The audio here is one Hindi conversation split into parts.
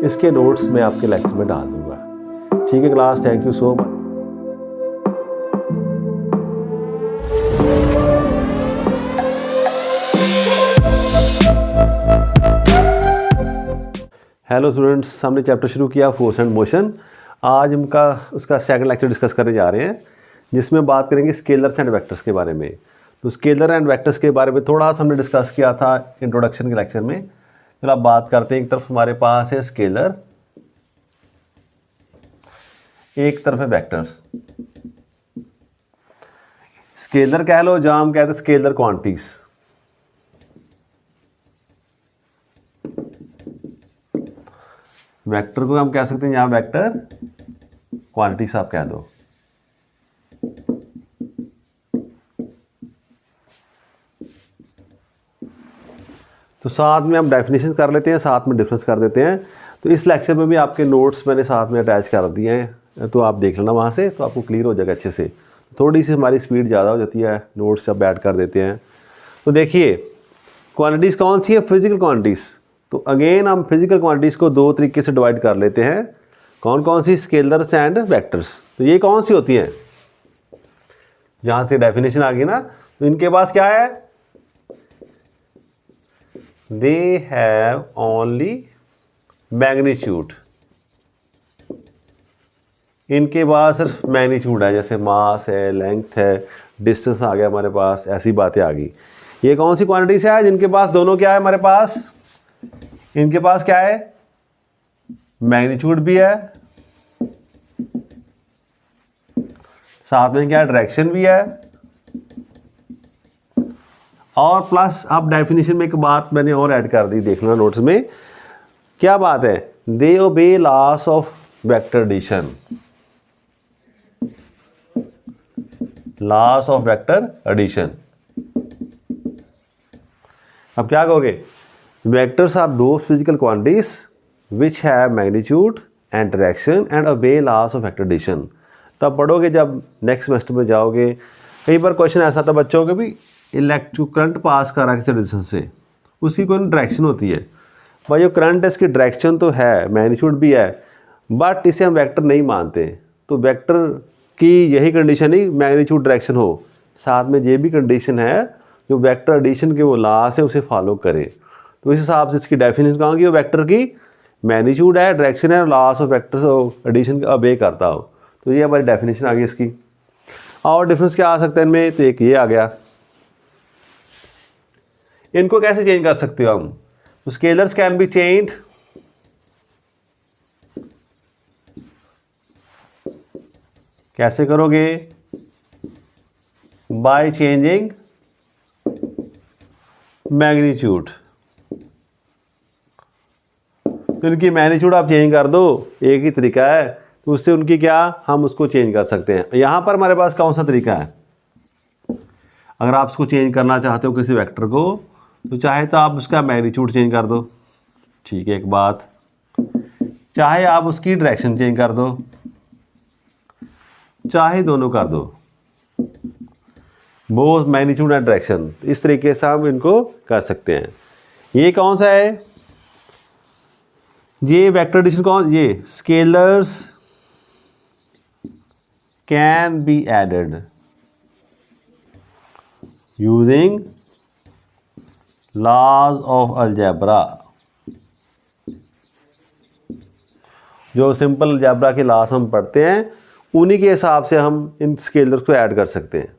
इसके नोट्स मैं आपके लेक्चर में डाल दूंगा। ठीक है class, thank you so much. Hello students, हमने चैप्टर शुरू किया फोर्स एंड मोशन। आज हमका उसका सेकंड लेक्चर डिस्कस करने जा रहे हैं, जिसमें बात करेंगे स्केलर्स एंड वेक्टर्स के बारे में। तो स्केलर एंड वेक्टर्स के बारे में थोड़ा सा हमने डिस्कस किया था इंट्रोडक्शन के लेक्चर में। फिर आप बात करते हैं, एक तरफ हमारे पास है स्केलर, एक तरफ है वेक्टर्स। स्केलर कह लो, जहां हम कहते हैं स्केलर क्वांटिटीज। वेक्टर को हम कह सकते हैं यहां वेक्टर क्वांटिटीज आप कह दो। तो साथ में हम डेफिनेशन कर लेते हैं, साथ में डिफरेंस कर देते हैं। तो इस लेक्चर में भी आपके नोट्स मैंने साथ में अटैच कर दिए हैं, तो आप देख लेना वहाँ से, तो आपको क्लियर हो जाएगा अच्छे से। थोड़ी सी हमारी स्पीड ज़्यादा हो जाती है, नोट्स जब ऐड कर देते हैं। तो देखिए क्वांटिटीज़ कौन सी है, फिजिकल क्वांटिटीज़। तो अगेन हम फिजिकल क्वांटिटीज़ को दो तरीके से डिवाइड कर लेते हैं। कौन कौन सी, स्केलर्स एंड वेक्टर्स। तो ये कौन सी होती हैं, जहाँ से डेफिनेशन आ गई ना, तो इनके पास क्या है, दे हैव ओनली मैग्नीट्यूड। इनके पास सिर्फ मैग्नीट्यूड है, जैसे मास है, लेंथ है, डिस्टेंस आ गया हमारे पास, ऐसी बातें आ गई। ये कौन सी क्वांटिटीज है जिनके पास दोनों क्या है हमारे पास, इनके पास क्या है, मैग्नीट्यूड भी है, साथ में क्या, डायरेक्शन भी है, और प्लस अब डेफिनेशन में एक बात मैंने और ऐड कर दी, देखना नोट्स में क्या बात है, they obey laws of vector addition. Laws of vector addition. अब क्या कहोगे, vectors are the physical quantities which have magnitude and direction and obey laws of vector addition. तब पढ़ोगे जब नेक्स्ट सेमेस्टर में जाओगे। कई बार क्वेश्चन ऐसा था बच्चों के भी, इलेक्ट्रिक करंट पास कर रहा है किसी डिस्टेंस से, उसकी कोई डायरेक्शन होती है। भाई जो करंट है इसकी डायरेक्शन तो है, मैग्नीट्यूड भी है, बट इसे हम वेक्टर नहीं मानते। तो वेक्टर की यही कंडीशन ही मैग्नीट्यूड डायरेक्शन हो, साथ में ये भी कंडीशन है जो वेक्टर एडिशन के वो लॉस है उसे फॉलो करे। तो इस हिसाब से इसकी डेफिनेशन कहूँगी, वो वेक्टर की मैग्नीट्यूड है, डायरेक्शन है, लॉस ऑफ वेक्टर एडिशन का ओबे करता हो। तो ये हमारी डेफिनेशन आ गई इसकी। और डिफरेंस क्या आ सकता है इनमें, तो एक ये आ गया। इनको कैसे चेंज कर सकते हो हम, स्केलर्स कैन बी चेंज्ड कैसे करोगे, बाय चेंजिंग मैग्नीट्यूड। तो इनकी मैग्नीट्यूड आप चेंज कर दो, एक ही तरीका है, तो उससे उनकी क्या, हम उसको चेंज कर सकते हैं। यहां पर हमारे पास कौन सा तरीका है, अगर आप उसको चेंज करना चाहते हो किसी वेक्टर को, तो चाहे तो आप उसका मैग्नीट्यूड चेंज कर दो, ठीक है एक बात, चाहे आप उसकी डायरेक्शन चेंज कर दो, चाहे दोनों कर दो, बोथ मैग्नीट्यूड एंड डायरेक्शन। इस तरीके से हम इनको कर सकते हैं। ये कौन सा है, ये वेक्टर एडिशन कौन, ये scalars can be added using laws of algebra. जो सिंपल अलजेब्रा के लॉस हम पढ़ते हैं, उन्हीं के हिसाब से हम इन स्केलर्स को ऐड कर सकते हैं।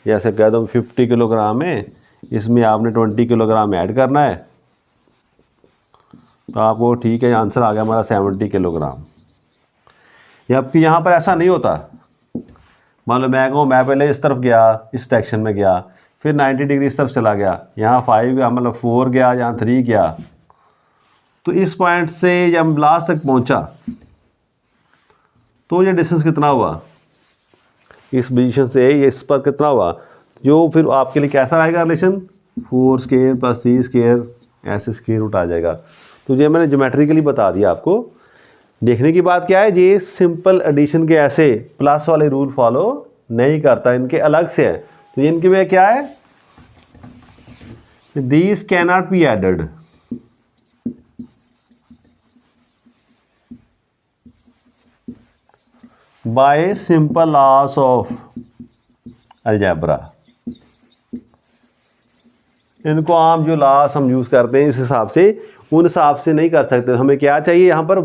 जैसे कह दो 50 किलोग्राम है, इसमें आपने 20 किलोग्राम ऐड करना है, तो आपको ठीक है आंसर आ गया हमारा 70 किलोग्राम। जबकि यहाँ पर ऐसा नहीं होता। मान लो मैं कहूँ, मैं पहले इस तरफ गया, इस डायरेक्शन में गया, फिर 90 डिग्री इस तरफ चला गया, यहाँ 5 गया, मतलब 4 गया, यहाँ 3 गया, तो इस पॉइंट से जब लास्ट तक पहुँचा तो ये डिस्टेंस कितना हुआ, इस पोजीशन से ये इस पर कितना हुआ, जो फिर आपके लिए कैसा रहेगा रिलेशन, 4 स्क्वायर प्लस 3 स्क्वायर, ऐसे स्क्वायर रूट आ जाएगा। तो ये मैंने ज्योमेट्रिकली बता दिया आपको। देखने की बात क्या है, ये सिंपल एडिशन के ऐसे प्लस वाले रूल फॉलो नहीं करता, इनके अलग से है। तो इनके में क्या है, these can not be added, by simple laws of algebra. इनको आम जो लॉस हम यूज़ करते हैं इस हिसाब से, उन हिसाब से नहीं कर सकते। हमें क्या चाहिए यहाँ पर,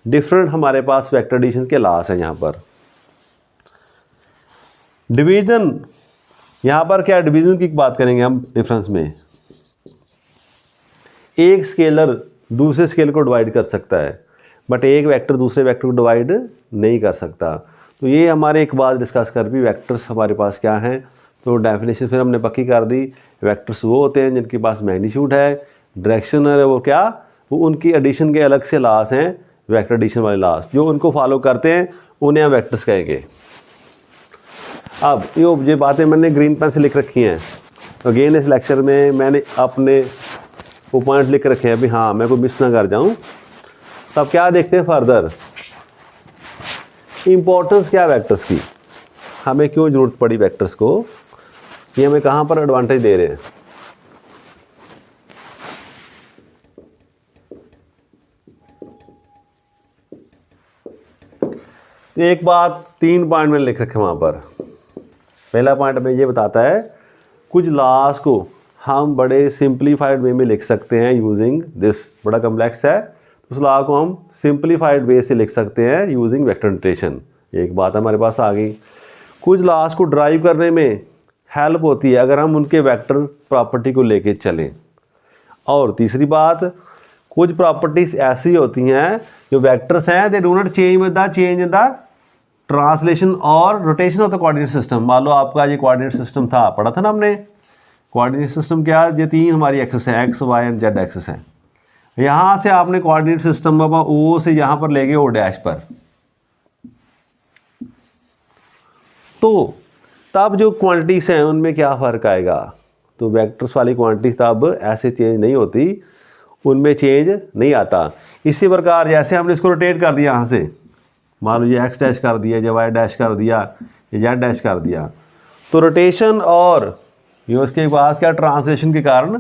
डिफरेंट हमारे पास वेक्टर एडिशन के लॉस हैं। यहाँ पर डिवीज़न, यहाँ पर क्या डिवीज़न की बात करेंगे हम डिफरेंस में। एक स्केलर दूसरे स्केलर को डिवाइड कर सकता है, बट एक वेक्टर दूसरे वेक्टर को डिवाइड नहीं कर सकता। तो ये हमारे एक बात डिस्कस कर भी, वेक्टर्स हमारे पास क्या हैं। तो डेफिनेशन फिर हमने पक्की कर दी। वेक्टर्स वो होते हैं जिनके पास मैग्नीट्यूड है, डायरेक्शन है, वो क्या, वो उनकी एडिशन के अलग से लॉस हैं, वेक्टर एडिशन वाले लॉस। जो उनको फॉलो करते हैं उन्हें हम वेक्टर्स कहेंगे। अब ये बातें मैंने ग्रीन पेन से लिख रखी हैं। अगेन इस लेक्चर में मैंने अपने वो पॉइंट लिख रखे हैं, अभी हाँ मैं कोई मिस ना कर जाऊँ। तब क्या देखते हैं फर्दर, इम्पोर्टेंस क्या वेक्टर्स की, हमें क्यों ज़रूरत पड़ी वेक्टर्स को, ये हमें कहाँ पर एडवांटेज दे रहे हैं। तो एक बात 3 पॉइंट में लिख रखे वहाँ पर। पहला पॉइंट हमें ये बताता है कुछ लॉस को हम बड़े सिंप्लीफाइड वे में लिख सकते हैं यूजिंग दिस। बड़ा कम्प्लेक्स है, उस लॉ को हम सिंप्लीफाइड वे से लिख सकते हैं यूजिंग वेक्टर नोटेशन। एक बात हमारे पास आ गई। कुछ लॉस को ड्राइव करने में हेल्प होती है अगर हम उनके वेक्टर प्रॉपर्टी को लेके चलें। और तीसरी बात, कुछ प्रॉपर्टीज ऐसी होती हैं जो वेक्टर्स हैं, they do not change with the change in the translation और rotation of the coordinate system. मान लो आपका ये कोऑर्डिनेट सिस्टम था, पढ़ा था ना हमने। कोऑर्डिनेट सिस्टम क्या, ये 3 हमारी एक्सेस है, x y and z axes है। यहाँ से आपने कोऑर्डिनेट सिस्टम ओ से यहाँ पर ले गए ओ डैश पर, तो तब जो क्वांटिटीज हैं उनमें क्या फ़र्क आएगा। तो वेक्टर्स वाली क्वांटिटीज तब ऐसे चेंज नहीं होती, उनमें चेंज नहीं आता। इसी प्रकार जैसे हमने इसको रोटेट कर दिया, यहाँ से मान लो ये एक्स डैश कर दिया, या वाई डैश कर दिया, या जेड डैश कर दिया, तो रोटेशन और ये उसके पास क्या ट्रांसलेशन के कारण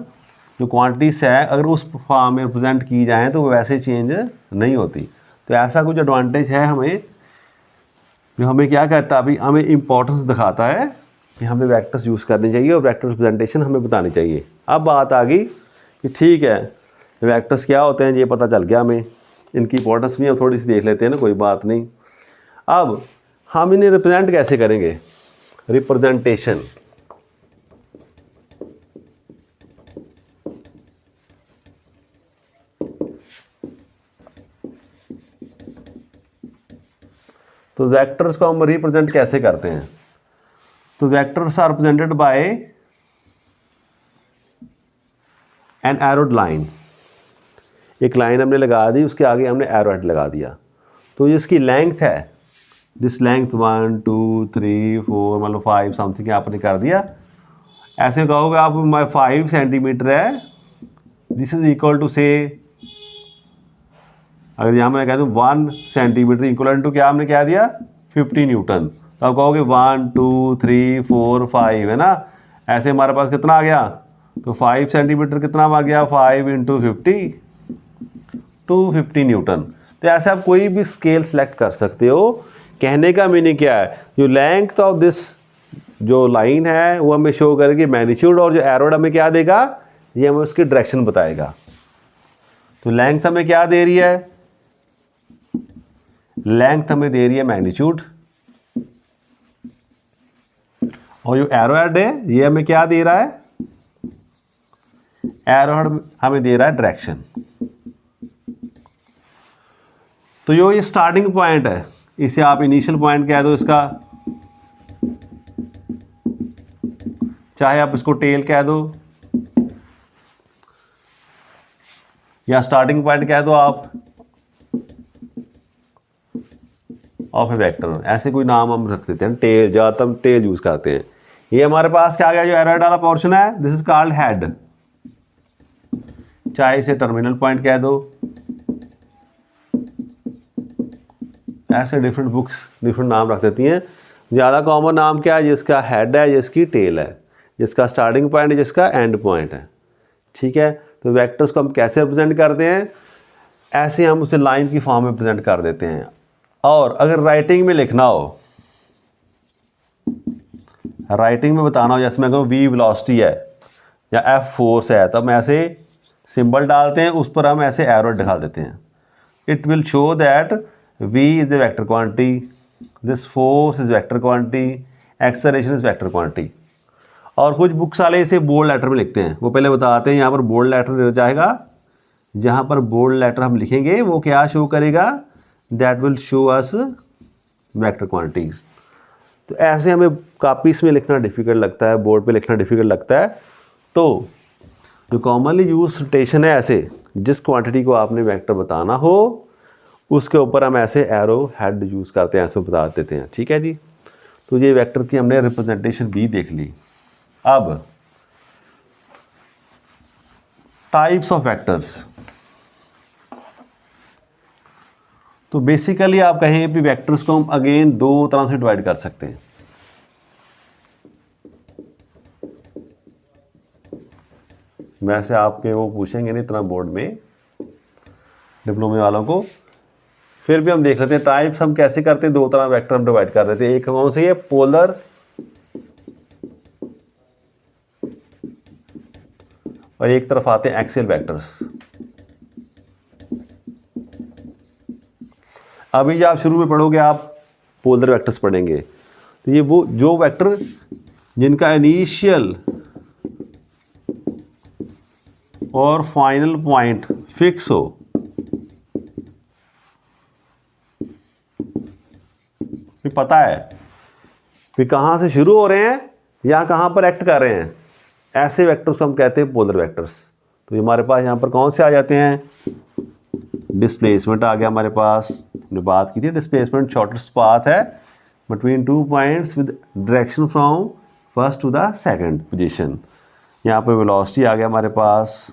जो क्वांटिटीज है अगर उस फॉर्म में रिप्रेजेंट की जाए तो वो वैसे चेंज नहीं होती। तो ऐसा कुछ एडवांटेज है हमें, जो हमें क्या कहता है, अभी हमें इंपॉर्टेंस दिखाता है कि हमें वेक्टर्स यूज़ करनी चाहिए और वेक्टर रिप्रेजेंटेशन हमें बतानी चाहिए। अब बात आ गई कि ठीक है वेक्टर्स क्या होते हैं, ये पता चल गया हमें, इनकी इंपॉर्टेंस भी हम थोड़ी सी देख लेते हैं ना, कोई बात नहीं। अब हम इन्हें रिप्रेजेंट कैसे करेंगे, रिप्रेजेंटेशन। तो वेक्टर्स को हम रिप्रेजेंट कैसे करते हैं। तो vectors are represented by an arrowed line. एक लाइन हमने लगा दी, उसके आगे हमने एरो हेड लगा दिया। तो जिसकी लेंथ है, दिस लेंथ 1 2 3 4 मान लो 5 समथिंग आपने कर दिया। ऐसे कहोगे आप 5 सेंटीमीटर है, दिस इज इक्वल टू से, अगर यहाँ मैं कह दूँ 1 सेंटीमीटर इक्वल टू क्या हमने क्या दिया 50 न्यूटन। तो आप कहोगे 1 2 3 4 5 है ना। ऐसे हमारे पास कितना आ गया, तो 5 सेंटीमीटर कितना आ गया, 5 × 50 250 न्यूटन। तो ऐसे आप कोई भी स्केल सेलेक्ट कर सकते हो। कहने का मीनिंग क्या है, जो लेंथ ऑफ दिस जो लाइन है वो हमें शो करेगी मैग्नीट्यूड, और जो एरोड हमें क्या देगा, ये हमें उसकी डायरेक्शन बताएगा। तो लेंथ हमें क्या दे रही है, लेंथ हमें दे रही है मैग्नीट्यूड, और जो एरो हेड है ये हमें क्या दे रहा है, एरो हेड हमें दे रहा है डायरेक्शन। तो जो ये स्टार्टिंग पॉइंट है इसे आप इनिशियल पॉइंट कह दो इसका, चाहे आप इसको टेल कह दो या स्टार्टिंग पॉइंट कह दो आप ऑफ ए वेक्टर, ऐसे कोई नाम हम रख देते हैं। टेल, ज़्यादातर हम टेल यूज करते हैं। ये हमारे पास क्या आ गया, जो एरो हेड वाला पोर्शन है, दिस इज कॉल्ड हेड। चाहे इसे टर्मिनल पॉइंट कह दो, ऐसे डिफरेंट बुक्स डिफरेंट नाम रख देती हैं। ज़्यादा कॉमन नाम क्या है, जिसका हेड है, जिसकी टेल है, जिसका स्टार्टिंग पॉइंट है, जिसका एंड पॉइंट है। ठीक है, तो वेक्टर्स को हम कैसे रिप्रेजेंट करते हैं, ऐसे हम उसे लाइन की फॉर्म में प्रेजेंट कर देते हैं। और अगर राइटिंग में लिखना हो, राइटिंग में बताना हो, जैसे मैं कहूँ v वेलोसिटी है या f फोर्स है, तब हम ऐसे सिंबल डालते हैं, उस पर हम ऐसे एरो दिखा देते हैं. It will show that v is the vector quantity, this force is vector quantity, acceleration is vector quantity. और कुछ बुक्स वाले इसे बोल्ड लेटर में लिखते हैं, वो पहले बताते हैं यहाँ पर बोल्ड लेटर जाएगा, जहाँ पर बोल्ड लेटर हम लिखेंगे वो क्या शो करेगा, that will show us vector quantities. तो ऐसे हमें कापीस में लिखना डिफ़िकल्ट लगता है, बोर्ड पे लिखना डिफ़िकल्ट लगता है. तो जो कॉमनली यूज रोटेशन है, ऐसे जिस क्वांटिटी को आपने वेक्टर बताना हो उसके ऊपर हम ऐसे एरो हेड यूज़ करते हैं, ऐसे बता देते हैं. ठीक है जी. तो ये वेक्टर की हमने रिप्रेजेंटेशन भी देख ली. अब टाइप्स ऑफ वेक्टर्स. तो बेसिकली आप कहें भी वेक्टर्स को हम अगेन दो तरह से डिवाइड कर सकते हैं. वैसे आपके वो पूछेंगे नहीं इतना बोर्ड में डिप्लोमे वालों को, फिर भी हम देख लेते हैं टाइप्स हम कैसे करते हैं. दो तरह वेक्टर हम डिवाइड कर देते हैं. एक कौन से है, पोलर और एक तरफ आते हैं एक्सियल वेक्टर्स. अभी जब आप शुरू में पढ़ोगे आप पोलर वेक्टर्स पढ़ेंगे, तो ये वो जो वेक्टर जिनका इनिशियल और फाइनल पॉइंट फिक्स हो. भी पता है कि कहाँ से शुरू हो रहे हैं या कहाँ पर एक्ट कर रहे हैं, ऐसे वेक्टर्स को हम कहते हैं पोलर वेक्टर्स. तो हमारे पास यहाँ पर कौन से आ जाते हैं, डिस्प्लेसमेंट आ गया हमारे पास. हमने बात की थी डिस्प्लेसमेंट शॉर्टेस्ट पाथ है between two points with direction from first to the second position. यहाँ पे वेलोसिटी आ गया हमारे पास,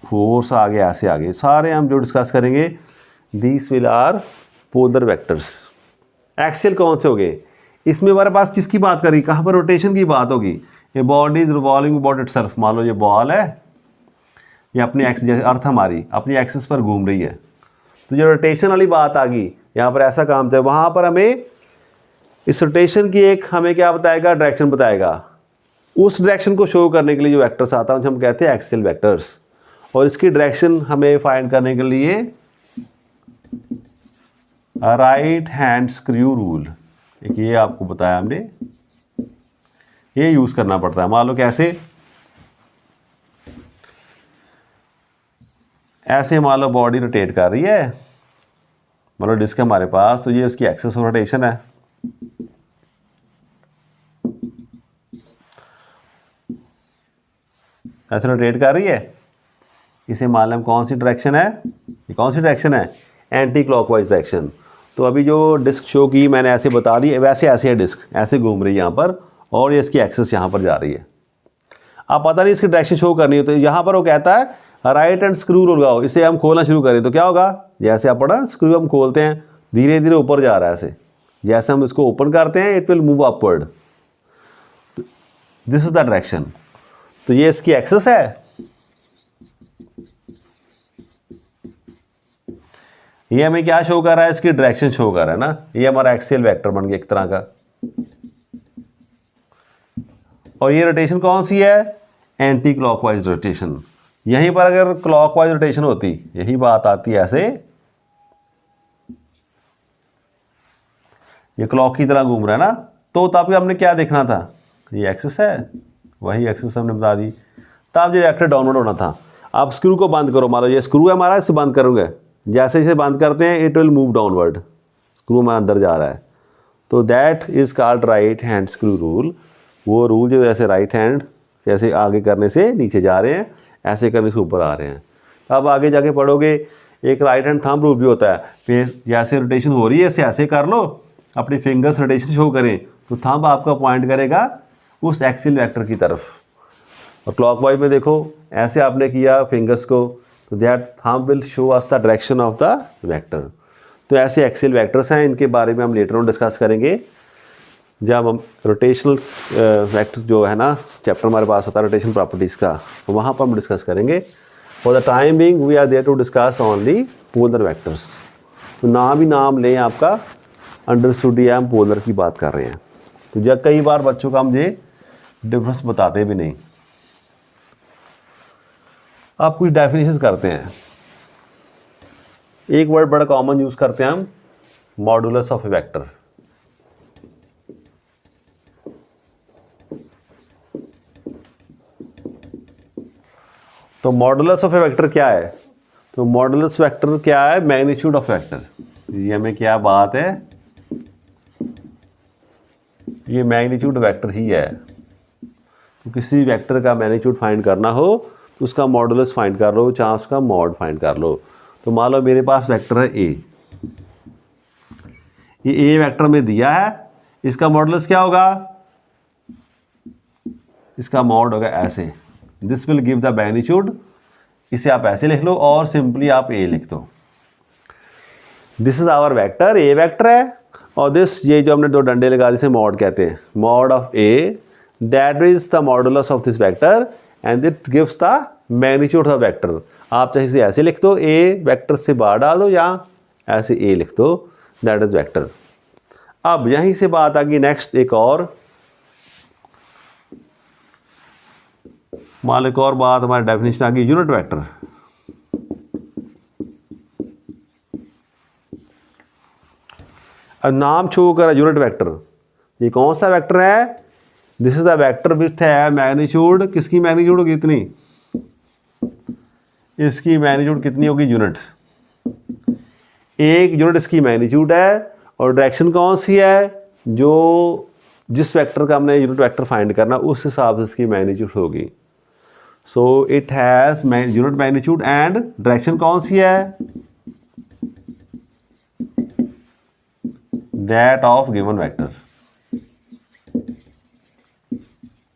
फोर्स आ गया, ऐसे आ गए सारे हम जो डिस्कस करेंगे. These will are polar vectors. Axial कौन से हो गए, इसमें हमारे पास किसकी बात करी, कहाँ पर रोटेशन की बात होगी. ये body is revolving about itself. मान लो ये बॉल है, ये अपनी एक्सिस, जैसे अर्थ हमारी अपनी एक्सिस पर घूम रही है, तो जो रोटेशन वाली बात आ गई यहाँ पर ऐसा काम था. वहाँ पर हमें इस रोटेशन की एक हमें क्या बताएगा, डायरेक्शन बताएगा. उस डायरेक्शन को शो करने के लिए जो वेक्टर्स आता है हम कहते हैं एक्सियल वेक्टर्स. और इसकी डायरेक्शन हमें फाइंड करने के लिए राइट हैंड स्क्रू रूल, एक ये आपको बताया हमने, ये यूज करना पड़ता है. मान लो कैसे, ऐसे मान लो बॉडी रोटेट कर रही है, मान लो डिस्क हमारे पास, तो ये उसकी एक्सिस ऑफ रोटेशन है. ऐसे रोटेट कर रही है, इसे मान लें कौन सी डायरेक्शन है, ये कौन सी डायरेक्शन है, एंटी क्लॉकवाइज डायरेक्शन. तो अभी जो डिस्क शो की मैंने ऐसे बता दी, वैसे ऐसे है डिस्क, ऐसे घूम रही है यहाँ पर, और ये इसकी एक्सिस यहाँ पर जा रही है. आप पता नहीं इसकी डायरेक्शन शो करनी है, तो यहाँ पर वो कहता है राइट एंड स्क्रू लगाओ. इसे हम खोलना शुरू करें तो क्या होगा, जैसे आप पढ़ा स्क्रू हम खोलते हैं धीरे धीरे ऊपर जा रहा है ऐसे, जैसे हम इसको ओपन करते हैं it will move upward. This is the direction. तो ये इसकी एक्सिस है, ये हमें क्या शो कर रहा है, इसकी डायरेक्शन शो कर रहा है ना. ये हमारा एक्सियल वेक्टर बन गया एक तरह का. और ये रोटेशन कौन सी है, एंटी क्लॉकवाइज रोटेशन. यहीं पर अगर क्लॉकवाइज रोटेशन होती, यही बात आती है ऐसे, ये क्लॉक की तरह घूम रहा है ना, तो तब हमने क्या देखना था, ये एक्सिस है, वही एक्सिस हमने बता दी. तब जो वेक्टर डाउनवर्ड होना था. आप स्क्रू को बंद करो, मान लो ये स्क्रू है हमारा, इसे बंद करोगे, जैसे इसे बंद करते हैं it will move downward, screw हमारा अंदर जा रहा है. तो that is called right hand screw rule. वो रूल जो ऐसे राइट हैंड जैसे आगे करने से नीचे जा रहे हैं, ऐसे करने से ऊपर आ रहे हैं. अब आगे जाके पढ़ोगे एक राइट हैंड थंब रूल भी होता है. फिर जैसे रोटेशन हो रही है ऐसे ऐसे कर लो, अपनी फिंगर्स रोटेशन शो करें, तो थंब आपका पॉइंट करेगा उस एक्सियल वेक्टर की तरफ. और क्लॉकवाइज में देखो ऐसे आपने किया फिंगर्स को, तो that thumb will show us the direction of the vector. तो ऐसे एक्सियल वेक्टर्स हैं, इनके बारे में हम लेटर ऑन डिस्कस करेंगे जब हम रोटेशनल वेक्टर्स जो है ना चैप्टर हमारे पास आता है रोटेशन प्रॉपर्टीज़ का, तो वहाँ पर हम डिस्कस करेंगे. For the time being we are there to discuss only polar vectors. तो नाम ही नाम लें आपका, अंडरस्टूड या हम पोलर की बात कर रहे हैं। तो जब कई बार बच्चों का हम ये डिफरेंस बताते भी नहीं। आप कुछ डेफिनेशन करते हैं। एक वर्ड बड़ा कॉमन यूज करते हैं हम, मॉडुलस ऑफ ए वेक्टर। तो मॉडुलस ऑफ ए वेक्टर क्या है? तो मॉडुलस वेक्टर क्या है? Magnitude of vector. ये हमें क्या बात है, ये मैग्नीट्यूड वेक्टर ही है। तो किसी वेक्टर का मैग्नीट्यूड फाइंड करना हो तो उसका मॉडुलस फाइंड कर लो, चाहे उसका मॉड फाइंड कर लो। तो मान लो मेरे पास वेक्टर है ए, ये ए वेक्टर में दिया है, इसका मॉडुलस क्या होगा? इसका मॉड होगा ऐसे, this will give the magnitude. इसे आप ऐसे लिख लो और सिंपली आप ए लिख दो। This is our vector, A vector है, और दिस ये जो हमने दो डंडे लगा दिए मॉड कहते हैं, mod of A, that is the modulus of this vector and it gives the magnitude of the vector. आप चाहे इसे ऐसे लिख दो, ए वेक्टर से बाहर डाल दो, या ऐसे ए लिख दो, दैट इज वेक्टर। अब यहीं से बात आ गई नेक्स्ट, एक और मान लो, एक और बात हमारी डेफिनेशन आ गई, यूनिट वेक्टर। अब नाम छू कर यूनिट वेक्टर, ये कौन सा वेक्टर है? This is the vector with है मैग्नीट्यूड, किसकी मैग्नीट्यूड होगी इतनी, इसकी मैग्नीट्यूड कितनी होगी? यूनिट। एक यूनिट इसकी मैग्नीट्यूड है, और डायरेक्शन कौन सी है? जो जिस वेक्टर का हमने यूनिट वेक्टर फाइंड करना उस हिसाब से इसकी मैग्नीट्यूड होगी। So it has unit magnitude and direction कौन सी है? That of given vector.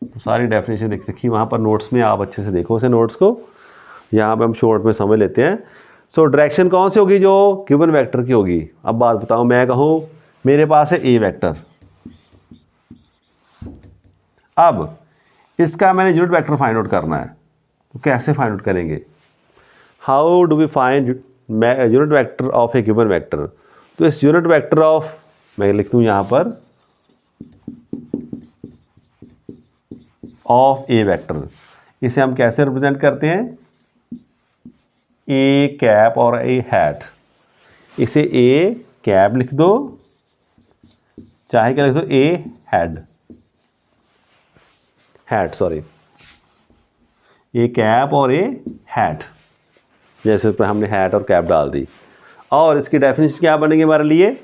तो सारी डेफिनेशन देख रखी वहाँ पर नोट्स में, आप अच्छे से देखो उसे नोट्स को, यहाँ पे हम शॉर्ट में समझ लेते हैं। सो डायरेक्शन कौन सी होगी? जो गिवन वेक्टर की होगी। अब बात बताओ, मैं कहूँ मेरे पास है ए वेक्टर, अब इसका मैंने यूनिट वेक्टर फाइंड आउट करना है, तो कैसे फाइंड आउट करेंगे? How do we find unit vector of a given vector? तो इस यूनिट वेक्टर ऑफ, मैं लिख दूँ यहाँ पर, ऑफ ए वेक्टर, इसे हम कैसे रिप्रेजेंट करते हैं? ए कैप और ए हैट। इसे ए कैप लिख दो, चाहे क्या लिख दो, a head, hat sorry, a cap और ए हैट, जैसे पर हमने हैट और कैप डाल दी। और इसकी डेफिनेशन क्या बनेगी हमारे लिए?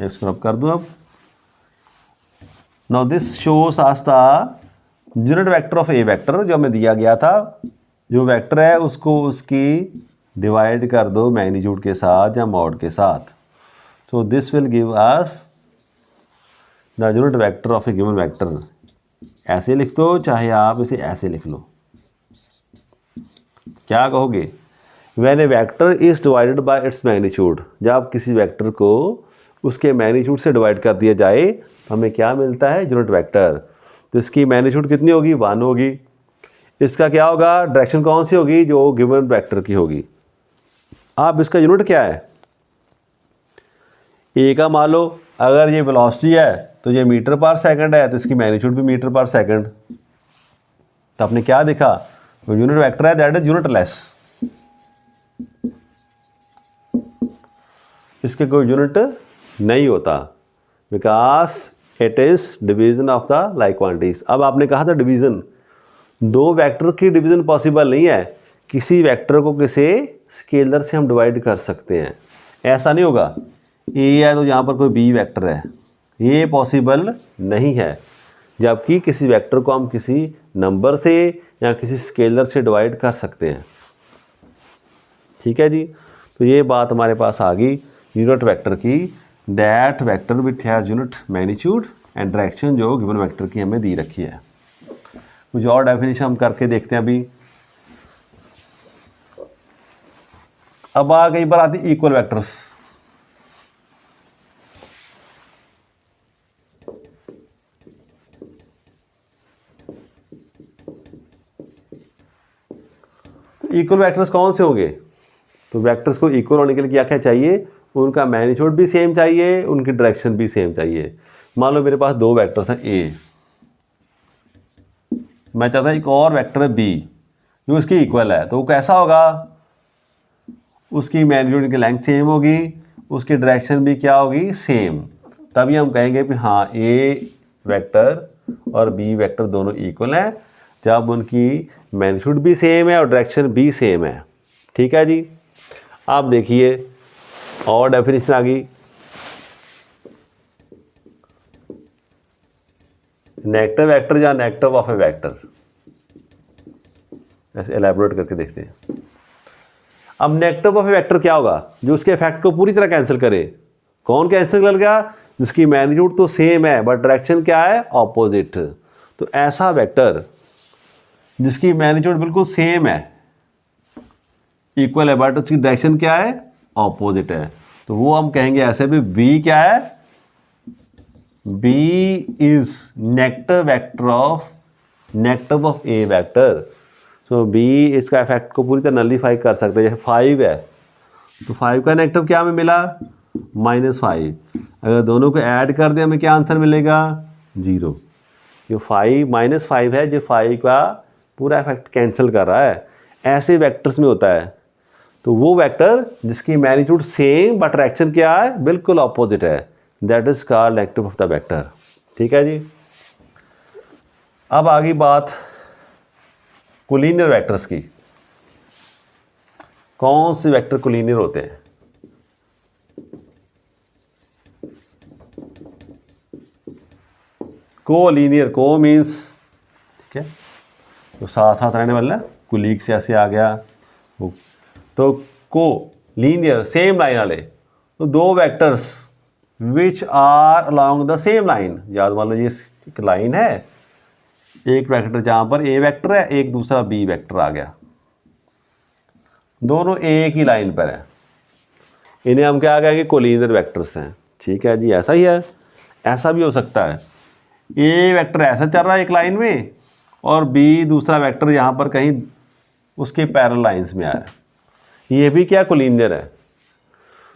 इसको अब कर दूं। अब now this shows us the unit vector of A vector, जो हमें दिया गया था, जो वेक्टर है उसको उसकी डिवाइड कर दो मैग्नीट्यूड के साथ या मॉड के साथ। So this will give us the unit vector of a given vector. ऐसे लिख दो, चाहे आप इसे ऐसे लिख लो। क्या कहोगे? When A vector is divided by its magnitude, जब किसी वेक्टर को उसके मैग्नीट्यूड से डिवाइड कर दिया जाए तो हमें क्या मिलता है? Unit vector. तो इसकी मैग्नीट्यूड कितनी होगी? 1 होगी। इसका क्या होगा? डायरेक्शन कौन सी होगी? जो गिवन वेक्टर की होगी। अब इसका यूनिट क्या है? ए का मान लो, अगर ये वेलोसिटी है तो ये मीटर पर सेकंड है, तो इसकी मैग्नीट्यूड भी मीटर पर सेकंड। तो आपने क्या देखा? तो यूनिट वेक्टर है, दैट इज यूनिटलेस। इसके कोई यूनिट नहीं होता, because it is division of the like quantities. अब आपने कहा था डिवीजन, दो वेक्टर की डिवीजन पॉसिबल नहीं है। किसी वेक्टर को किसी स्केलर से हम डिवाइड कर सकते हैं, ऐसा नहीं होगा। ए है तो यहाँ पर कोई बी वेक्टर है, ये पॉसिबल नहीं है। जबकि किसी वेक्टर को हम किसी नंबर से या किसी स्केलर से डिवाइड कर सकते हैं। ठीक है जी, तो ये बात हमारे पास आ गई यूनिट वेक्टर की। That vector which has unit magnitude and direction, जो गिवन वेक्टर की हमें दी रखी है। कुछ और डेफिनेशन हम करके देखते हैं अभी। अब आ गई बार आती इक्वल वेक्टर्स। इक्वल वेक्टर्स कौन से होंगे? तो वेक्टर्स को इक्वल होने के लिए क्या क्या चाहिए? उनका मैग्नीट्यूड भी सेम चाहिए, उनकी डायरेक्शन भी सेम चाहिए। मान लो मेरे पास दो वेक्टर्स हैं ए, मैं चाहता हूँ एक और वेक्टर है बी जो इसकी इक्वल है, तो वो कैसा होगा? उसकी मैग्नीट्यूड की लेंथ सेम होगी, उसकी डायरेक्शन भी क्या होगी? सेम। तभी हम कहेंगे कि हाँ ए वेक्टर और बी वेक्टर दोनों इक्वल हैं, जब उनकी मैग्नीट्यूड भी सेम है और डायरेक्शन भी सेम है। ठीक है जी। आप देखिए और डेफिनेशन आ गई, नेगेटिव वेक्टर या नेगेटिव ऑफ ए वेक्टर, ऐसे एलैबोरेट करके देखते हैं। अब नेगेटिव ऑफ ए वेक्टर क्या होगा? जो उसके इफेक्ट को पूरी तरह कैंसिल करे। कौन कैंसिल कर गया? जिसकी मैग्नीट्यूड तो सेम है बट डायरेक्शन क्या है? ऑपोजिट। तो ऐसा वेक्टर जिसकी मैग्नीट्यूड बिल्कुल सेम है, इक्वल है, बट उसकी डायरेक्शन क्या है? ऑपोजिट है, तो वो हम कहेंगे ऐसे भी बी क्या है? B is negative of A vector. तो बी इसका इफेक्ट को पूरी तरह नलीफाई कर सकते हैं। जैसे 5 है तो 5 का नेगेटिव क्या हमें मिला? -5। अगर दोनों को ऐड कर दें हमें क्या आंसर मिलेगा? 0। जो 5 है, जो 5 का पूरा इफेक्ट कैंसिल कर रहा है। ऐसे वेक्टर्स में होता है। तो वो वेक्टर जिसकी मैग्नीट्यूड सेम बट डायरेक्शन क्या है? बिल्कुल ऑपोजिट है, that is called negative of the vector. ठीक है जी। अब आ गई बात कोलिनियर वेक्टर्स की। कौन से वेक्टर कोलिनियर होते हैं? कोलिनियर, को मीन्स ठीक है तो साथ साथ रहने वाला, कुलीग से ऐसे आ गया तो को लीनियर सेम लाइन वाले। तो दो vectors which are along the same line. याद मान लो ये एक लाइन है, एक वेक्टर जहां पर ए वेक्टर है, एक दूसरा बी वेक्टर आ गया, दोनों एक ही लाइन पर है, इन्हें हम क्या कहेंगे? कोलिनियर वेक्टर्स हैं। ठीक है जी। ऐसा ही है, ऐसा भी हो सकता है ए वेक्टर ऐसा चल रहा है एक लाइन में और बी दूसरा वेक्टर यहाँ पर कहीं उसके पैरेलल लाइंस में आ रहा है, ये भी क्या? कोलिनियर है।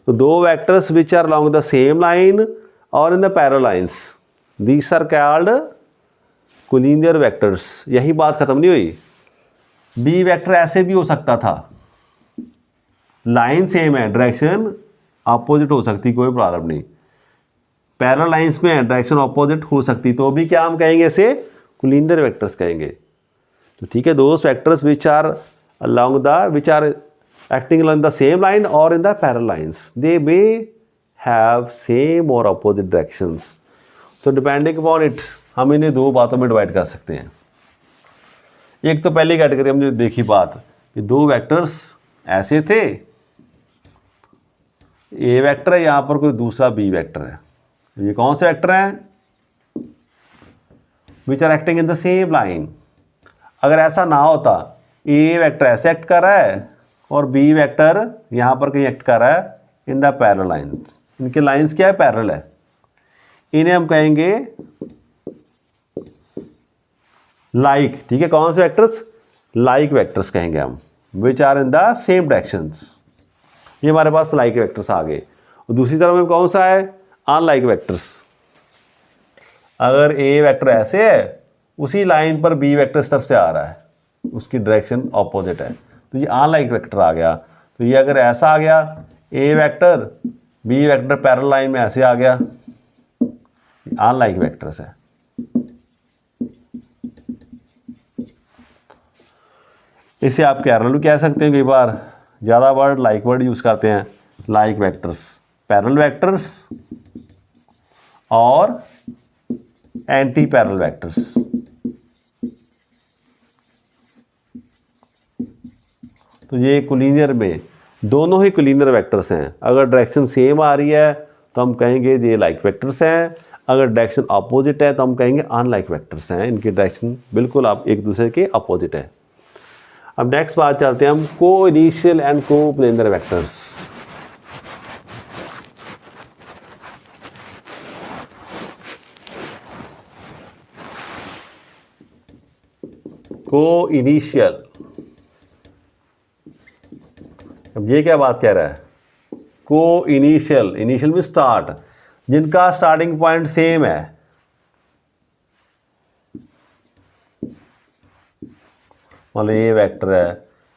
तो दो vectors which are along the same line और in the parallel lines, these are called collinear vectors. यही बात खत्म नहीं हुई। बी वेक्टर ऐसे भी हो सकता था, लाइन सेम है, डायरेक्शन अपोजिट हो सकती, कोई प्रॉब्लम नहीं। पैरेलल लाइंस में डायरेक्शन अपोजिट हो सकती, तो भी क्या हम कहेंगे? इसे कोलिनियर वेक्टर्स कहेंगे। तो ठीक है, those vectors which are acting along the same line or in the parallel lines, they may have same or opposite directions. So depending upon it, हम इन्हें दो बातों में डिवाइड कर सकते हैं। एक तो पहली कैटेगरी हमने देखी बात कि दो वेक्टर्स ऐसे थे, ए वेक्टर है, यहाँ पर कोई दूसरा बी वेक्टर है। ये कौन से वेक्टर हैं? Which are acting in the same line. अगर ऐसा ना होता, ए वेक्टर ऐसे एक्ट कर रहा है और बी वेक्टर यहाँ पर कहीं एक्ट कर रहा है इन द पैरेलल लाइंस, इनके लाइंस क्या है? पैरेलल है, इन्हें हम कहेंगे लाइक। ठीक है, कौन से वेक्टर्स? लाइक वेक्टर्स कहेंगे हम, which are in the same directions. ये हमारे पास लाइक वेक्टर्स आ गए। और दूसरी तरफ में कौन सा है? Unlike vectors. अगर ए वेक्टर ऐसे है, उसी लाइन पर बी वेक्टर इस तरफ से आ रहा है, उसकी डायरेक्शन ऑपोजिट है, तो ये अनलाइक वेक्टर आ गया। तो ये अगर ऐसा आ गया, A vector B vector parallel line में ऐसे आ गया, अनलाइक वेक्टर्स है। इसे आप पैरेलल भी कह सकते हैं, कई बार ज़्यादा वर्ड लाइक वर्ड यूज़ करते हैं। लाइक वेक्टर्स, पैरेलल वेक्टर्स और एंटी पैरेलल वेक्टर्स। तो ये कोलिनियर में दोनों ही कोलिनियर वेक्टर्स हैं। अगर डायरेक्शन सेम आ रही है तो हम कहेंगे ये लाइक वेक्टर्स हैं, अगर डायरेक्शन अपोजिट है तो हम कहेंगे अनलाइक वेक्टर्स हैं, इनकी डायरेक्शन बिल्कुल आप एक दूसरे के अपोजिट है। अब नेक्स्ट बात चलते हैं हम को इनिशियल एंड को प्लेनर वेक्टर्स। को इनिशियल अब ये क्या बात कह रहा है, को इनिशियल, इनिशियल में स्टार्ट, जिनका स्टार्टिंग पॉइंट सेम है, मान लो ए वेक्टर है,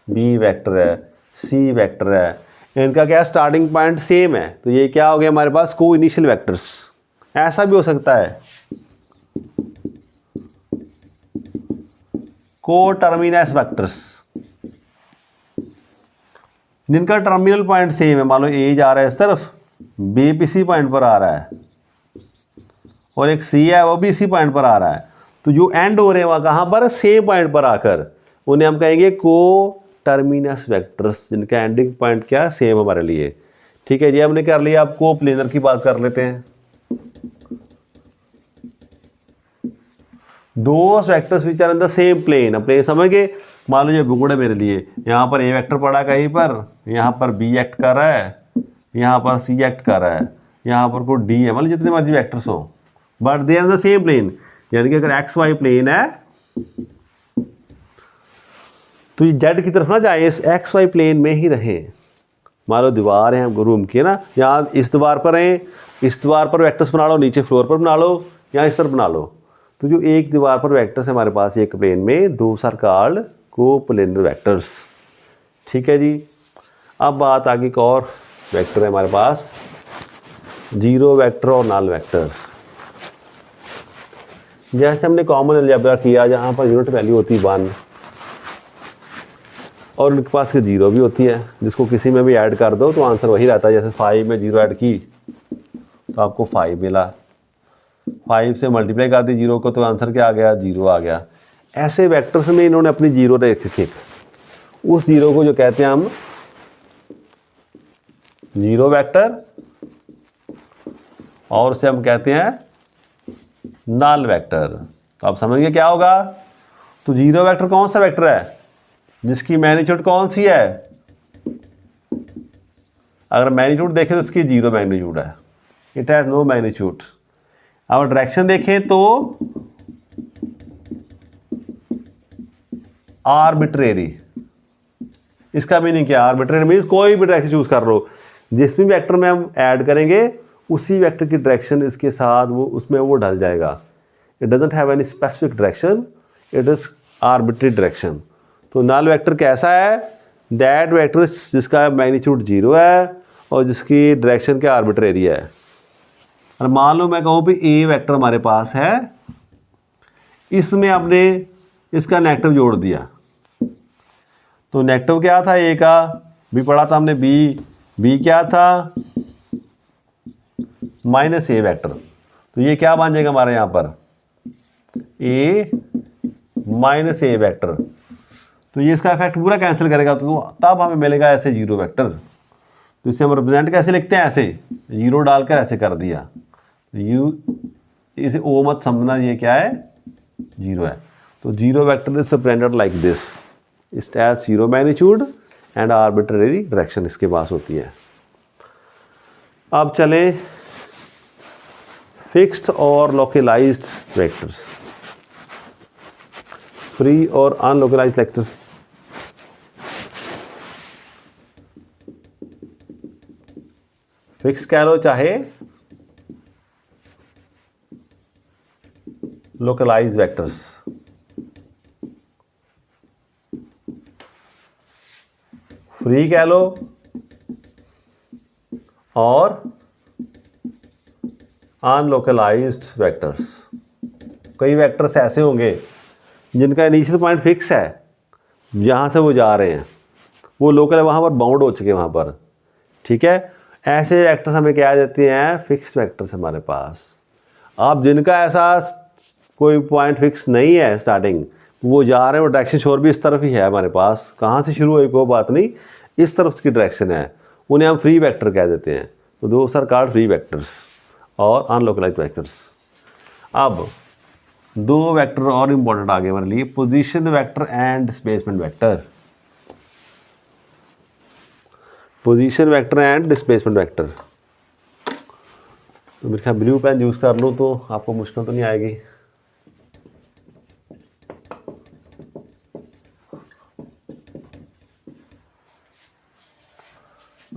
बी वेक्टर है, सी वेक्टर है, इनका क्या स्टार्टिंग पॉइंट सेम है, तो ये क्या हो गया हमारे पास को इनिशियल वेक्टर्स। ऐसा भी हो सकता है को टर्मिनस वेक्टर्स, जिनका टर्मिनल पॉइंट सेम है, मान लो ए जा रहा है इस तरफ, बी भी इसी पॉइंट पर आ रहा है, और एक सी है वो भी इसी पॉइंट पर आ रहा है, तो जो एंड हो रहे हैं वहाँ कहाँ पर, सेम पॉइंट पर आकर, उन्हें हम कहेंगे को टर्मिनस वेक्टर्स, जिनका एंडिंग पॉइंट क्या सेम हमारे लिए। ठीक है जी, हमने कर लिया। अब को प्लेनर की बात कर लेते हैं। दो vectors which are in the same plane, अब प्लेन समझ गए। मान लो ये बुगड़ है मेरे लिए, यहाँ पर ए वेक्टर पड़ा कहीं पर, यहाँ पर बी एक्ट कर रहा है, यहाँ पर सी एक्ट कर रहा है, यहाँ पर कोई डी है, मतलब जितने मर्जी वेक्टर्स हो, but they are in the same plane. यानी कि अगर एक्स वाई प्लेन है तो ये जेड की तरफ ना जाए, इस एक्स वाई प्लेन में ही रहे। मान लो दीवार है हमको रूम की, है ना, यहाँ इस दीवार पर हैं, इस दीवार पर वेक्टर्स बना लो, नीचे फ्लोर पर बना लो, यहाँ इस तरफ बना लो, तो जो एक दीवार पर वेक्टर्स है हमारे पास एक प्लेन में, those are called coplanar vectors. ठीक है जी। अब बात आगे एक और वेक्टर है हमारे पास, जीरो वेक्टर और नल वेक्टर। जैसे हमने कॉमन अलजेब्रा किया, जहाँ पर यूनिट वैल्यू होती है 1 और उनके पास के जीरो भी होती है, जिसको किसी में भी ऐड कर दो तो आंसर वही रहता है। जैसे 5 में जीरो ऐड की तो आपको 5 मिला, 5 से मल्टीप्लाई कर दी जीरो को तो आंसर क्या आ गया, 0 आ गया। ऐसे वेक्टर्स में इन्होंने अपनी जीरो रख रखी, उस जीरो को जो कहते हैं हम जीरो वेक्टर, और उसे हम कहते हैं नल वेक्टर। तो आप समझिए क्या होगा। तो जीरो वेक्टर कौन सा वेक्टर है जिसकी मैग्नीट्यूड कौन सी है, अगर मैग्नीट्यूड देखें तो इसकी जीरो मैग्नीट्यूड है, इट हैज नो मैग्नीट्यूड। अब डायरेक्शन देखें तो आर्बिट्रेरी, इसका मीनिंग क्या, आर्बिट्रेरी मीन्स कोई भी डायरेक्शन चूज कर लो, जिस भी वेक्टर में हम ऐड करेंगे उसी वेक्टर की डायरेक्शन इसके साथ वो उसमें वो ढल जाएगा। It doesn't have any specific direction, it is arbitrary direction. तो नल वेक्टर कैसा है, दैट वेक्टर जिसका मैग्नीट्यूड 0 है और जिसकी डायरेक्शन क्या आर्बिट्रेरी है। और मान लो मैं कहूँ भी ए वेक्टर हमारे पास है, इसमें आपने इसका नेगेटिव जोड़ दिया, तो नेगेटिव क्या था ए का, बी पढ़ा था हमने, बी क्या था माइनस ए वेक्टर, तो ये क्या बन जाएगा हमारे यहाँ पर ए माइनस ए वेक्टर, तो ये इसका इफेक्ट पूरा कैंसिल करेगा, तो तब हमें मिलेगा ऐसे जीरो वेक्टर। तो इसे हम रिप्रेजेंट कैसे लिखते हैं, ऐसे जीरो डालकर ऐसे कर दिया, यू इसे ओ मत समझना, ये क्या है जीरो है। तो zero vector is represented like this, it has zero magnitude and arbitrary direction इसके पास होती है। अब चले फिक्स्ड और लोकलाइज्ड वेक्टर्स, फ्री और अनलोकलाइज्ड वेक्टर्स। फिक्स कह लो चाहे लोकलाइज वेक्टर्स, फ्री कह लो और अनलोकलाइज्ड वेक्टर्स। कई वेक्टर्स ऐसे होंगे जिनका इनिशियल पॉइंट फिक्स है, जहाँ से वो जा रहे हैं वो लोकल, वहाँ पर बाउंड हो चुके हैं वहाँ पर। ठीक है, ऐसे वेक्टर्स हमें क्या देते हैं, फिक्स्ड वेक्टर्स हमारे पास। आप जिनका ऐसा कोई पॉइंट फिक्स नहीं है स्टार्टिंग, वो जा रहे हैं, वो डायरेक्शन शोर भी इस तरफ ही है हमारे पास, कहाँ से शुरू हुई कोई बात नहीं, इस तरफ उसकी डायरेक्शन है, उन्हें हम फ्री वेक्टर कह देते हैं। तो those are called free vectors और अनलोकलाइज्ड वेक्टर्स। अब दो वेक्टर और इंपॉर्टेंट आ गए हमारे लिए, position vector and displacement vector. Position vector and displacement vector, तो मेरे ख्याल ब्लू पेन यूज़ कर लूँ तो आपको मुश्किल तो नहीं आएगी।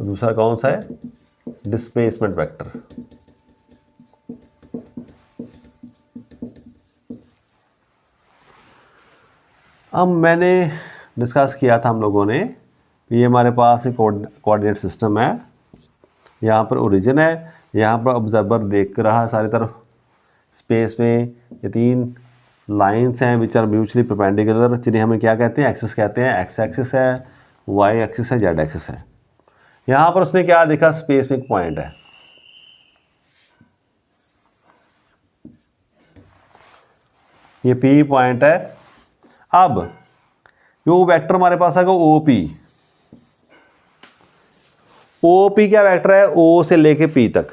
और दूसरा कौन सा है, डिस्प्लेसमेंट वेक्टर। अब मैंने डिस्कस किया था हम लोगों ने, ये हमारे पास एक कोऑर्डिनेट सिस्टम है, यहाँ पर ओरिजिन है, यहाँ पर ऑब्जर्वर देख रहा है सारी तरफ स्पेस में, ये 3 लाइंस हैं विच आर म्यूचुअली परपेंडिकुलर, जिन्हें हमें क्या कहते हैं, एक्सिस कहते हैं। एक्स एक्सिस है, वाई एक्सिस है, जेड एक्सिस है। यहाँ पर उसने क्या देखा, स्पेस में एक पॉइंट है, ये पी पॉइंट है। अब जो वेक्टर हमारे पास आएगा ओ पी, ओ पी क्या वेक्टर है, ओ से लेके पी तक,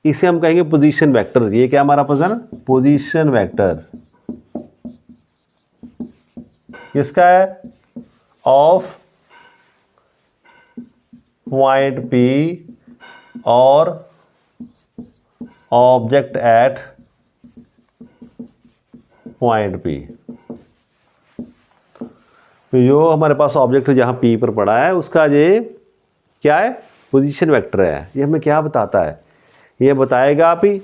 इसे हम कहेंगे पोजीशन वेक्टर। ये क्या हमारा पोजीशन वेक्टर, किसका है, ऑफ पॉइंट पी और ऑब्जेक्ट एट पॉइंट पी। तो जो हमारे पास ऑब्जेक्ट जहां पी पर पड़ा है उसका ये क्या है, पोजीशन वेक्टर है। ये हमें क्या बताता है, ये बताएगा आप ही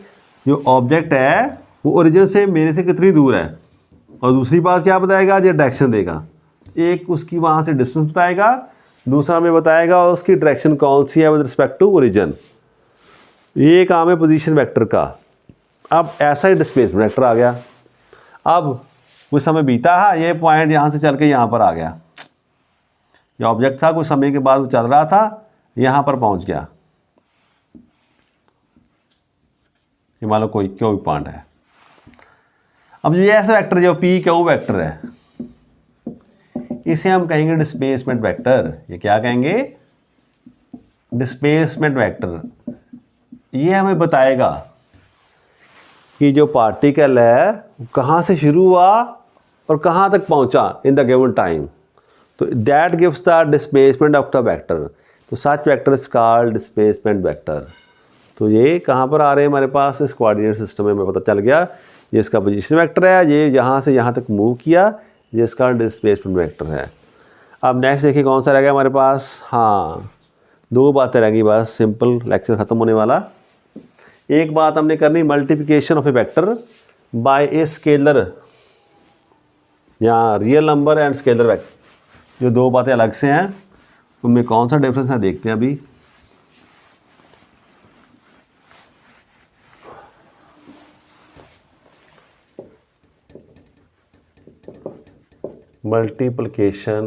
जो ऑब्जेक्ट है वो ओरिजिन से मेरे से कितनी दूर है, और दूसरी बात क्या बताएगा, ये डायरेक्शन देगा। एक उसकी वहाँ से डिस्टेंस बताएगा, दूसरा हमें बताएगा उसकी डायरेक्शन कौन सी है विद रिस्पेक्ट टू ओरिजिन। ये काम है पोजीशन वेक्टर का। अब ऐसा ही डिस्प्लेसमेंट वेक्टर आ गया। अब कुछ समय बीता है, ये पॉइंट यहाँ से चल के यहाँ पर आ गया, ये ऑब्जेक्ट था, कुछ समय के बाद वो चल रहा था, यहाँ पर पहुँच गया। ये मान लो कोई क्यू पॉइंट है। अब ये ऐसा वेक्टर जो पी क्यू वेक्टर है, इसे हम कहेंगे डिस्प्लेसमेंट वेक्टर। ये क्या कहेंगे, डिस्प्लेसमेंट वेक्टर। ये हमें बताएगा कि जो पार्टिकल है कहाँ से शुरू हुआ और कहाँ तक पहुँचा इन द गिवन टाइम। तो that gives the displacement of the vector. तो such vector is called displacement vector. तो ये कहाँ पर आ रहे हैं हमारे पास, इस कोऑर्डिनेट सिस्टम में हमें पता चल गया ये इसका पोजीशन वेक्टर है, ये यहाँ से यहाँ तक मूव किया, ये इसका डिस्प्लेसमेंट वेक्टर है। अब नेक्स्ट देखिए कौन सा रह गया हमारे पास, हाँ 2 बातें रहेंगी बस, सिंपल लेक्चर ख़त्म होने वाला। एक बात हमने करनी, multiplication of A vector by a scalar, यहाँ real number and scalar vector, जो 2 बातें अलग से हैं, उनमें कौन सा डिफरेंस है देखते हैं अभी। multiplication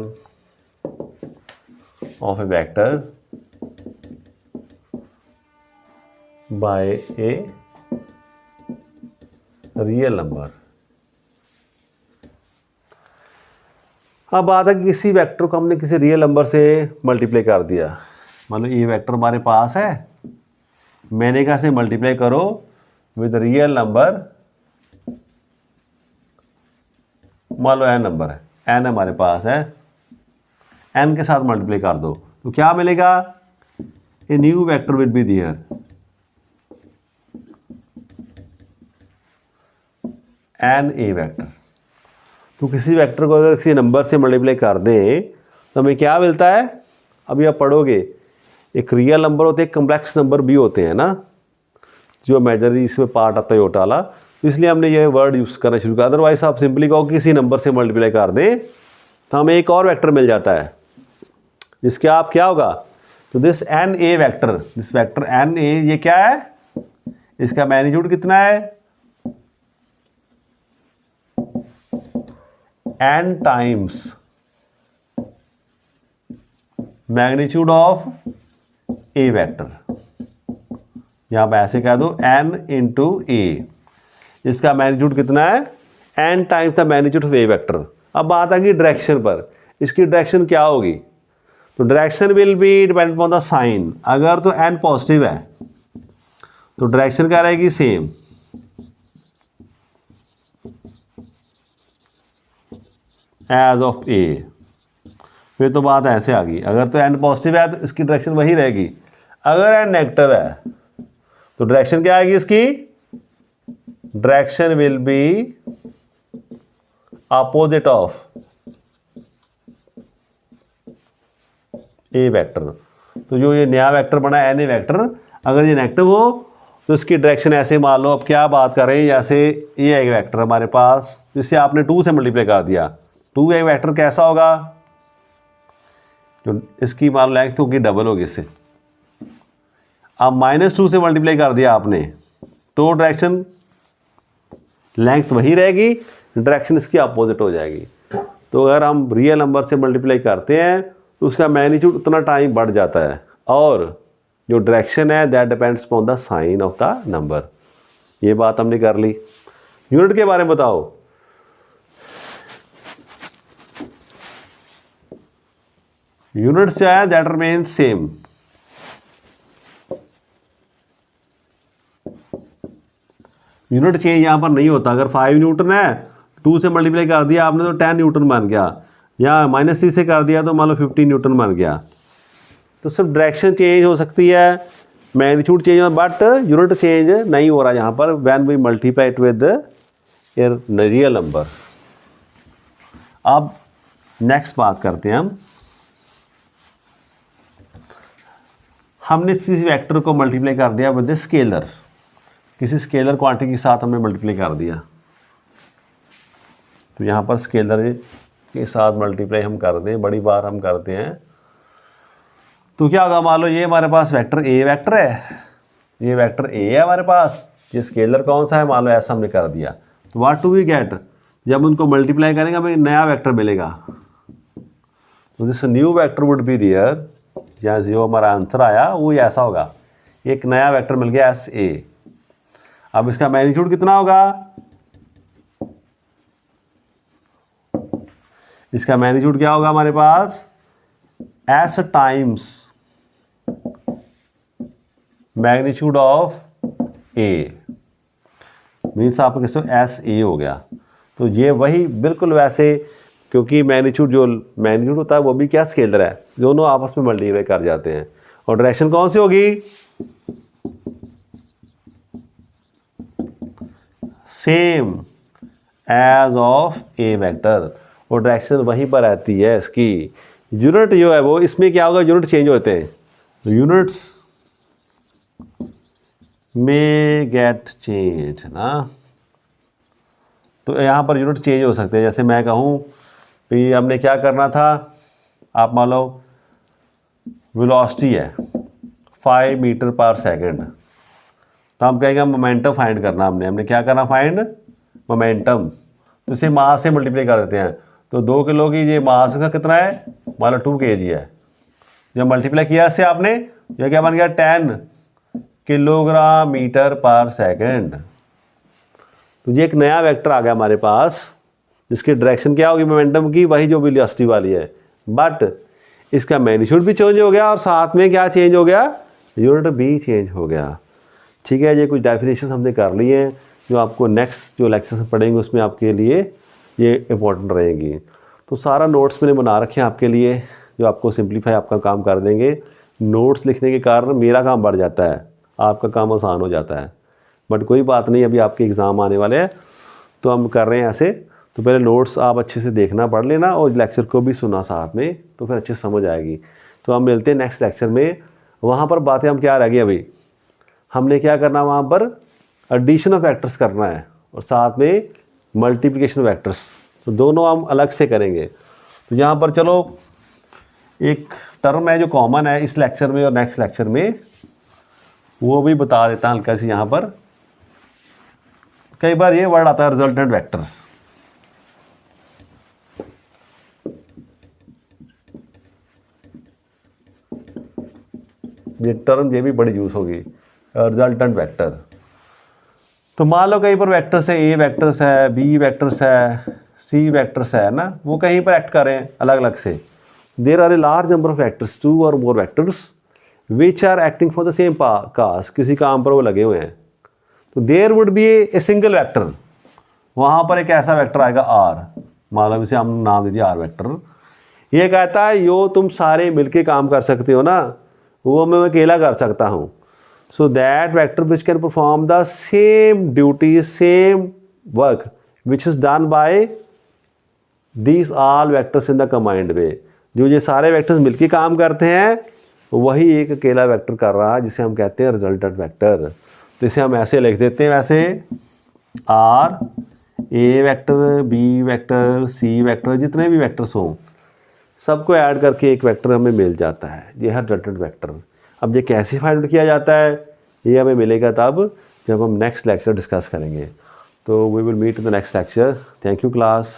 of a vector by a real number। अब बात है कि किसी वेक्टर को हमने किसी रियल नंबर से मल्टीप्लाई कर दिया। मान लो ये वेक्टर हमारे पास है, मैंने कहा से मल्टीप्लाई करो विद रियल नंबर, मान लो n नंबर है, n हमारे पास है, n के साथ मल्टीप्लाई कर दो तो क्या मिलेगा, a new vector will be there, n A vector. तो किसी वेक्टर को अगर किसी नंबर से मल्टीप्लाई कर दें तो हमें क्या मिलता है, अभी आप पढ़ोगे, एक रियल नंबर होते हैं, कम्प्लेक्स नंबर भी होते हैं ना, जो इमेजिनरी इसमें पार्ट आता है योटा वाला, तो इसलिए हमने ये वर्ड यूज़ करना शुरू किया। अदरवाइज आप सिंपली कहो किसी नंबर से मल्टीप्लाई कर दें तो हमें एक और वेक्टर मिल जाता है, जिसके आप क्या होगा, तो this n A vector, this vector n A, ये क्या है, इसका मैग्नीट्यूड कितना है, n times magnitude of A vector, यहाँ पर ऐसे कह दो एन इंटू ए, इसका मैग्नीट्यूड कितना है, n times the magnitude of A vector. अब बात आ गई डायरेक्शन पर, इसकी डायरेक्शन क्या होगी, तो direction will be depend upon the sign. अगर तो एन पॉजिटिव है तो डायरेक्शन क्या रहेगी, सेम, एज ऑफ ए। फिर तो बात ऐसे आ गई, अगर तो एन पॉजिटिव है तो इसकी डायरेक्शन वही रहेगी, अगर एन नेगेटिव है तो डायरेक्शन क्या आएगी इसकी, direction will B opposite of A vector. तो जो ये नया वेक्टर बना है NA वेक्टर, अगर ये नेगेटिव हो तो इसकी डायरेक्शन ऐसे मान लो, अब क्या बात कर रहे हैं, जैसे ये एक वेक्टर हमारे पास जिसे आपने 2 से मल्टीप्लाई कर दिया, 2 एक वेक्टर कैसा होगा, जो इसकी मान लो लेंथ होगी डबल होगी इससे। अब -2 से मल्टीप्लाई कर दिया आपने तो डायरेक्शन लेंथ वही रहेगी, डायरेक्शन इसकी अपोजिट हो जाएगी। तो अगर हम रियल नंबर से मल्टीप्लाई करते हैं तो उसका मैग्नीट्यूड उतना टाइम बढ़ जाता है, और जो डायरेक्शन है that depends upon the sign of the number. ये बात हमने कर ली। यूनिट के बारे में बताओ। यूनिट्स जो है that remain same. Unit change यहां पर नहीं होता। अगर 5 न्यूटन है, 2 से मल्टीप्लाई कर दिया आपने तो 10 न्यूटन बन गया, या -3 से कर दिया तो मान लो 15 न्यूटन बन गया। तो सिर्फ डायरेक्शन चेंज हो सकती है, मैग्नीट्यूड चेंज हो, बट यूनिट चेंज नहीं हो रहा यहाँ पर when we multiply it with real number. अब नेक्स्ट बात करते हैं हमने किसी वेक्टर को मल्टीप्लाई कर दिया विद स्केलर, किसी स्केलर क्वांटिटी के साथ हमने मल्टीप्लाई कर दिया। तो यहाँ पर स्केलर के साथ मल्टीप्लाई हम कर दें, बड़ी बार हम करते हैं, तो क्या होगा, मान लो ये हमारे पास वेक्टर ए वेक्टर है, ये वेक्टर ए है हमारे पास, ये स्केलर कौन सा है, मान लो ऐसा हमने कर दिया। तो व्हाट डू वी गेट, जब उनको मल्टीप्लाई करेंगे हमें नया वेक्टर मिलेगा। तो this new vector would be there, जहाँ जो हमारा आंसर आया वो ऐसा होगा, एक नया वेक्टर मिल गया एस ए। अब इसका मैग्नीट्यूड कितना होगा, इसका मैग्नीट्यूड क्या होगा हमारे पास, S times magnitude of A, means आप किस एस ए हो गया। तो ये वही बिल्कुल वैसे, क्योंकि मैग्नीट्यूड होता है वो भी क्या स्केलर है, दोनों आपस में मल्टीप्लाई कर जाते हैं। और डायरेक्शन कौन सी होगी, same as of A vector, और डायरेक्शन वहीं पर रहती है इसकी। यूनिट जो है वो इसमें क्या होगा, यूनिट चेंज होते हैं, यूनिट्स में गेट चेंज ना। तो यहाँ पर यूनिट चेंज हो सकते हैं। जैसे मैं कहूँ कि हमने क्या करना था, आप मान लो वेलोसिटी है 5 मीटर पर सेकंड, तो हम कहेंगे मोमेंटम फाइंड करना, हमने क्या करना, फाइंड मोमेंटम। तो इसे मास से मल्टीप्लाई कर देते हैं। तो 2 किलो की ये मास का कितना है, मान लो 2 kg है, जब मल्टीप्लाई किया इससे आपने, यह क्या बन गया 10 किलोग्राम मीटर पर सेकंड। तो ये एक नया वेक्टर आ गया हमारे पास, जिसकी डायरेक्शन क्या होगी मोमेंटम की, वही जो वेलोसिटी वाली है, बट इसका मैग्नीट्यूड भी चेंज हो गया और साथ में क्या चेंज हो गया, यूनिट भी चेंज हो गया। ठीक है, ये कुछ डेफिनेशन हमने कर ली हैं जो आपको नेक्स्ट जो लेक्चर पढ़ेंगे उसमें आपके लिए ये इंपॉर्टेंट रहेंगी। तो सारा नोट्स मैंने बना रखे हैं आपके लिए, जो आपको सिंप्लीफाई आपका काम कर देंगे। नोट्स लिखने के कारण मेरा काम बढ़ जाता है, आपका काम आसान हो जाता है, बट कोई बात नहीं, अभी आपके एग्ज़ाम आने वाले हैं तो हम कर रहे हैं ऐसे। तो पहले नोट्स आप अच्छे से देखना, पढ़ लेना, और लेक्चर को भी सुना साथ में, तो फिर अच्छे से समझ आएगी। तो हम मिलते हैं नेक्स्ट लेक्चर में। वहाँ पर बातें हम क्या रह गई, अभी हमने क्या करना, वहाँ पर एडिशन ऑफ वेक्टर्स करना है और साथ में मल्टीप्लिकेशन वेक्टर्स, तो दोनों हम अलग से करेंगे। तो यहाँ पर चलो एक टर्म है जो कॉमन है इस लेक्चर में और नेक्स्ट लेक्चर में, वो भी बता देता हूँ हल्का सी। यहाँ पर कई बार ये वर्ड आता है रिजल्टेंट वेक्टर। ये टर्म ये भी बड़ी यूज होगी, रिजल्टेंट वेक्टर। तो मान लो कहीं पर वेक्टर्स है, ए वेक्टर्स है, बी वेक्टर्स है, सी वेक्टर्स है ना, वो कहीं पर एक्ट करें अलग अलग से। There are a large number of vectors, 2 और more vectors which are acting for the same cause, किसी काम पर वो लगे हुए हैं। तो there would be a single vector, वहाँ पर एक ऐसा वेक्टर आएगा आर, मान लो इसे हम नाम दे दिया आर वेक्टर। ये कहता है यो तुम सारे मिलके काम कर सकते हो ना, वो मैं अकेला कर सकता हूँ। So that vector which can perform the same duties, same work which is done by these all vectors in the combined way, जो ये सारे वेक्टर्स मिलके काम करते हैं वही एक अकेला वेक्टर कर रहा है जिसे हम कहते हैं रिजल्टेंट वेक्टर। तो इसे हम ऐसे लिख देते हैं वैसे, R A vector, B vector, C vector, जितने भी वेक्टर्स हों सबको ऐड करके एक वेक्टर हमें मिल जाता है, ये है रिजल्टेंट वेक्टर। अब ये कैसे फाइंड आउट किया जाता है ये हमें मिलेगा तब जब हम नेक्स्ट लेक्चर डिस्कस करेंगे। तो we will meet in the next lecture. Thank you class.